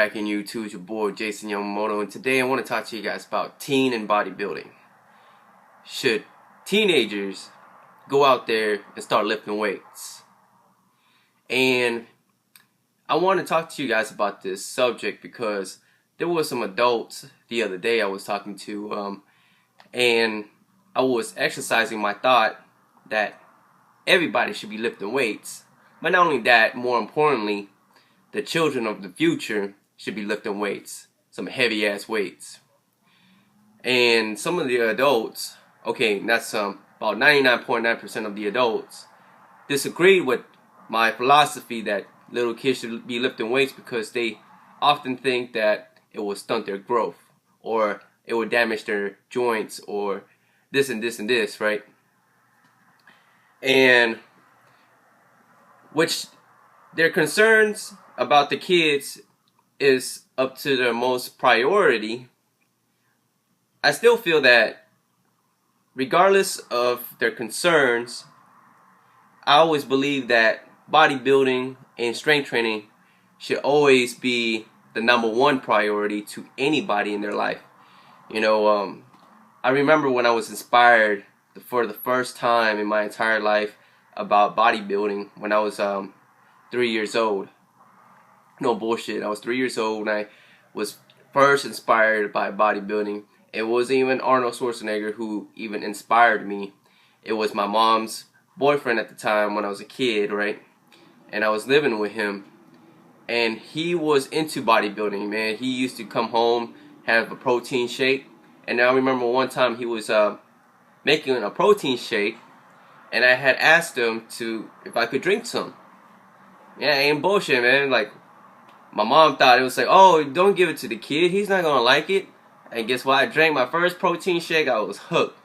cracking YouTube? It's your boy Jason Yamamoto, and today I want to talk to you guys about teen and bodybuilding. Should teenagers go out there and start lifting weights? And I want to talk to you guys about this subject because there were some adults the other day I was talking to, and I was exercising my thought that everybody should be lifting weights. But not only that, more importantly, the children of the future should be lifting weights, some heavy ass weights. And some of the adults, okay, that's about 99.9% of the adults, disagreed with my philosophy that little kids should be lifting weights because they often think that it will stunt their growth, or it will damage their joints, or this and this and this, right? And which their concerns about the kids is up to their most priority. I still feel that regardless of their concerns, I always believe that bodybuilding and strength training should always be the #1 priority to anybody in their life. I remember when I was inspired for the first time in my entire life about bodybuilding when I was 3 years old. No bullshit. I was 3 years old and I was first inspired by bodybuilding. It wasn't even Arnold Schwarzenegger who even inspired me. It was my mom's boyfriend at the time when I was a kid, right? And I was living with him. And he was into bodybuilding, man. He used to come home, have a protein shake. And I remember one time he was making a protein shake. And I had asked him if I could drink some. Yeah, ain't bullshit, man. Like, my mom thought it was like, oh, don't give it to the kid. He's not gonna like it. And guess what? I drank my first protein shake. I was hooked.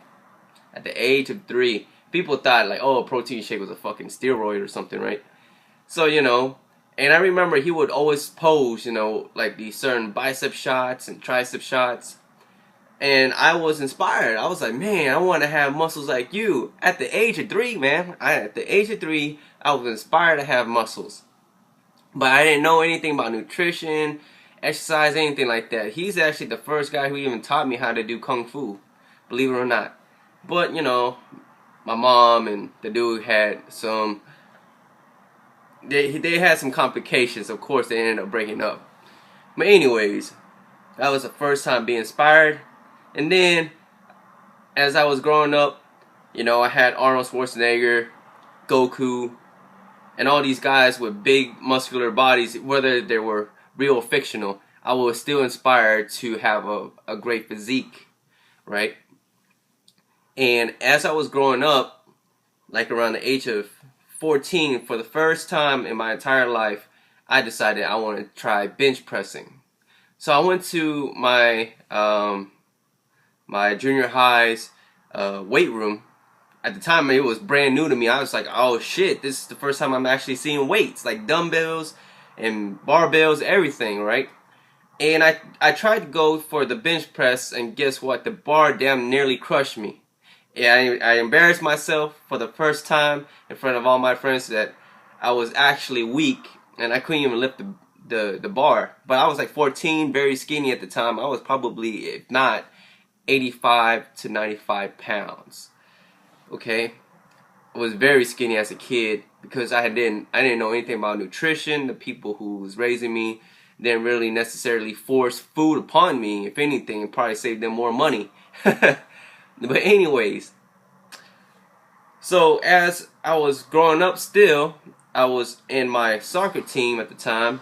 At the age of 3. People thought like, oh, a protein shake was a fucking steroid or something, right? So, and I remember he would always pose, like these certain bicep shots and tricep shots. And I was inspired. I was like, man, I want to have muscles like you. At the age of 3, man. At the age of 3, I was inspired to have muscles. But I didn't know anything about nutrition, exercise, anything like that. He's actually the first guy who even taught me how to do kung fu, believe it or not. But, my mom and the dude had some, they had some complications. Of course, they ended up breaking up. But anyways, that was the first time being inspired. And then, as I was growing up, I had Arnold Schwarzenegger, Goku, and all these guys with big muscular bodies, whether they were real or fictional. I was still inspired to have a great physique, right? And as I was growing up, like around the age of 14, for the first time in my entire life, I decided I wanted to try bench pressing. So I went to my my junior high's weight room. At the time, it was brand new to me. I was like, oh shit, this is the first time I'm actually seeing weights, like dumbbells and barbells, everything, right? And I tried to go for the bench press, and guess what? The bar damn nearly crushed me. Yeah, I embarrassed myself for the first time in front of all my friends that I was actually weak and I couldn't even lift the bar. But I was like 14, very skinny at the time. I was probably, if not, 85 to 95 pounds. Okay, I was very skinny as a kid because I didn't know anything about nutrition. The people who was raising me didn't really necessarily force food upon me. If anything, it probably saved them more money. But anyways, so as I was growing up still, I was in my soccer team at the time,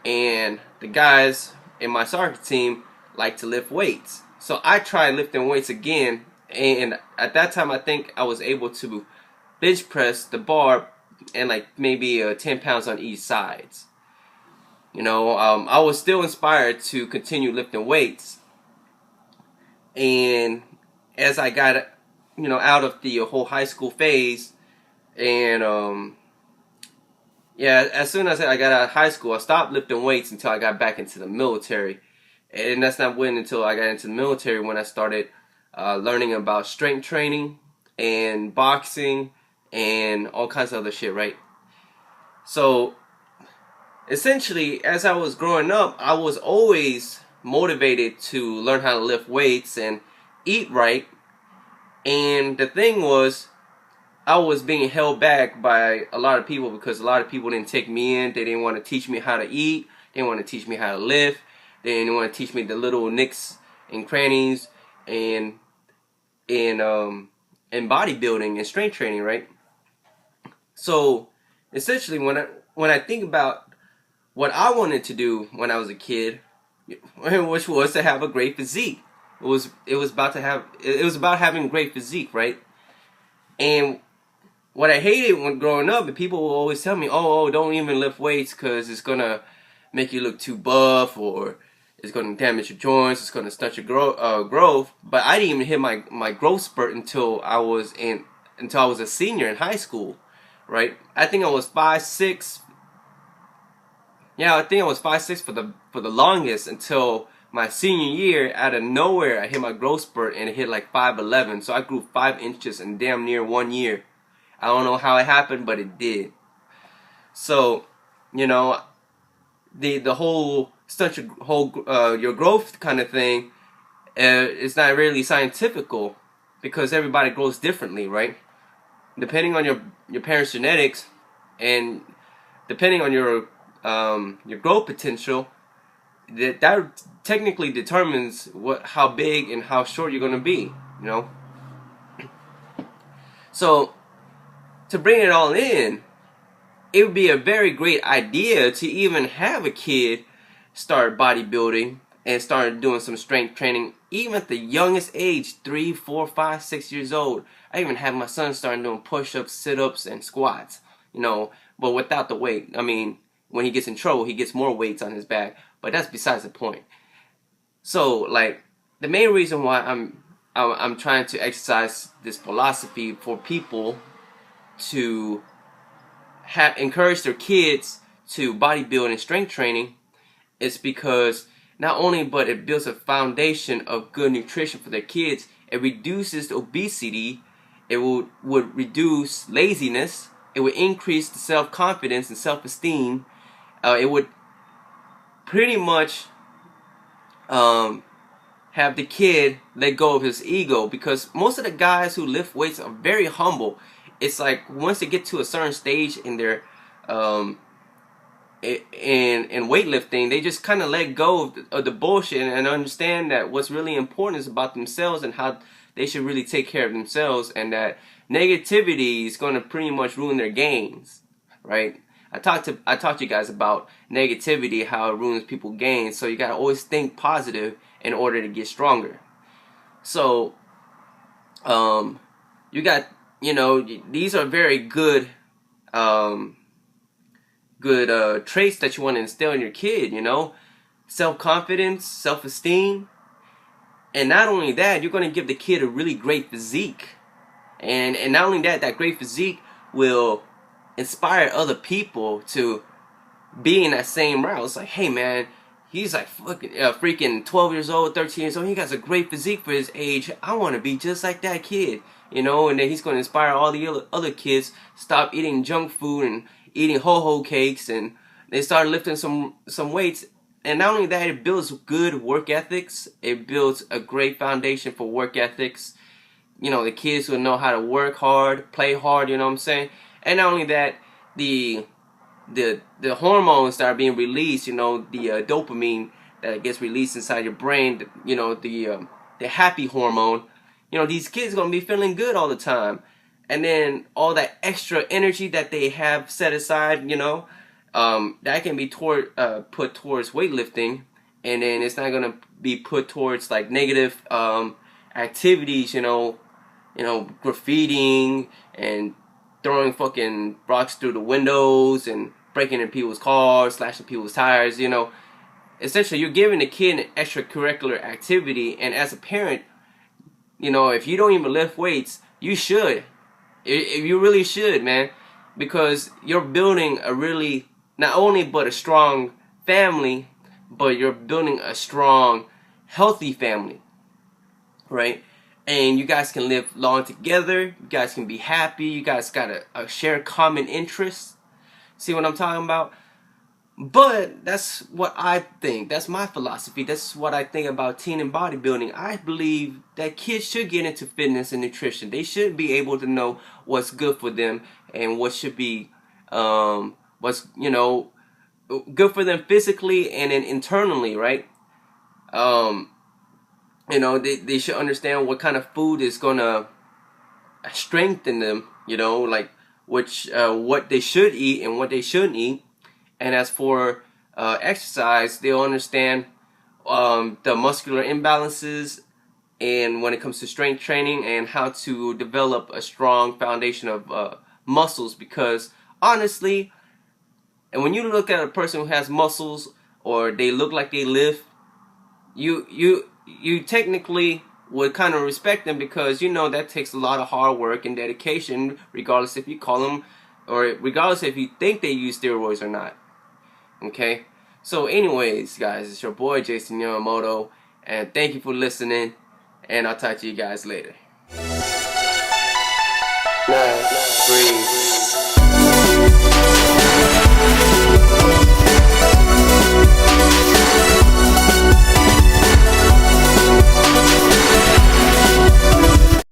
and the guys in my soccer team like to lift weights. So I tried lifting weights again, and at that time I think I was able to bench press the bar and like maybe 10 pounds on each sides. I was still inspired to continue lifting weights. And as I got, out of the whole high school phase, and yeah, as soon as I got out of high school, I stopped lifting weights until I got back into the military. And that's not when until I got into the military when I started learning about strength training and boxing and all kinds of other shit, right? So essentially, as I was growing up, I was always motivated to learn how to lift weights and eat right. And the thing was, I was being held back by a lot of people because a lot of people didn't take me in. They didn't want to teach me how to eat. They didn't want to teach me how to lift. They didn't want to teach me the little nicks and crannies and bodybuilding and strength training, right? So essentially, when I think about what I wanted to do when I was a kid, which was to have a great physique, it was about having a great physique, right? And what I hated when growing up, and people will always tell me, oh, don't even lift weights because it's gonna make you look too buff, or it's gonna damage your joints, it's gonna stunt your growth. But I didn't even hit my growth spurt until I was a senior in high school, right? I think I was 5'6". Yeah, I think I was 5'6" for the longest until my senior year. Out of nowhere, I hit my growth spurt and it hit like 5'11". So I grew 5 inches in damn near 1 year. I don't know how it happened, but it did. So, you know, the whole stunt your growth kind of thing, it's not really scientifical because everybody grows differently, right? Depending on your parents' genetics and depending on your growth potential, that technically determines how big and how short you're gonna be, you know. So to bring it all in, it would be a very great idea to even have a kid start bodybuilding and start doing some strength training, even at the youngest age, 3, 4, 5, 6 years old. I even have my son starting doing push-ups, sit-ups, and squats, you know, but without the weight. I mean, when he gets in trouble, he gets more weights on his back, but that's besides the point. So, like, the main reason why I'm trying to exercise this philosophy for people to encourage their kids to bodybuild and strength training is because not only but it builds a foundation of good nutrition for their kids, it reduces obesity, it would reduce laziness, it would increase the self-confidence and self-esteem, it would pretty much have the kid let go of his ego, because most of the guys who lift weights are very humble. It's like once they get to a certain stage in their in weightlifting, they just kind of let go of the bullshit and understand that what's really important is about themselves and how they should really take care of themselves, and that negativity is going to pretty much ruin their gains, right? I talked to you guys about negativity, how it ruins people's gains. So you got to always think positive in order to get stronger. So you got, you know, these are very good traits that you want to instill in your kid, you know, self-confidence, self-esteem. And not only that, you're going to give the kid a really great physique. And not only that, that great physique will inspire other people to be in that same route. It's like, hey man, he's like freaking 12 years old, 13 years old. He got a great physique for his age. I want to be just like that kid, you know. And then he's going to inspire all the other kids stop eating junk food and eating ho-ho cakes, and they start lifting some weights. And not only that, it builds good work ethics. It builds a great foundation for work ethics. You know, the kids will know how to work hard, play hard, you know what I'm saying? And not only that, the hormones that are being released, you know, the dopamine that gets released inside your brain, you know, the happy hormone, you know, these kids are going to be feeling good all the time. And then all that extra energy that they have set aside, you know, that can be put towards weightlifting, and then it's not going to be put towards like negative activities, you know, graffitiing and throwing fucking rocks through the windows and breaking in people's cars, slashing people's tires, you know. Essentially, you're giving the kid an extracurricular activity, and as a parent, you know, if you don't even lift weights, you should. You really should, man, because you're building a really, not only but a strong family, but you're building a strong, healthy family, right? And you guys can live long together. You guys can be happy. You guys got a shared common interest. See what I'm talking about? But that's what I think. That's my philosophy. That's what I think about teen and bodybuilding. I believe that kids should get into fitness and nutrition. They should be able to know what's good for them and what should be, what's, good for them physically and then internally, right? They should understand what kind of food is gonna strengthen them. Like what they should eat and what they shouldn't eat. And as for exercise, they'll understand the muscular imbalances and when it comes to strength training and how to develop a strong foundation of muscles. Because honestly, and when you look at a person who has muscles or they look like they lift, you technically would kind of respect them, because that takes a lot of hard work and dedication, regardless if you call them or regardless if you think they use steroids or not. Okay, so anyways, guys, it's your boy Jason Yamamoto, and thank you for listening, and I'll talk to you guys later. 9, 3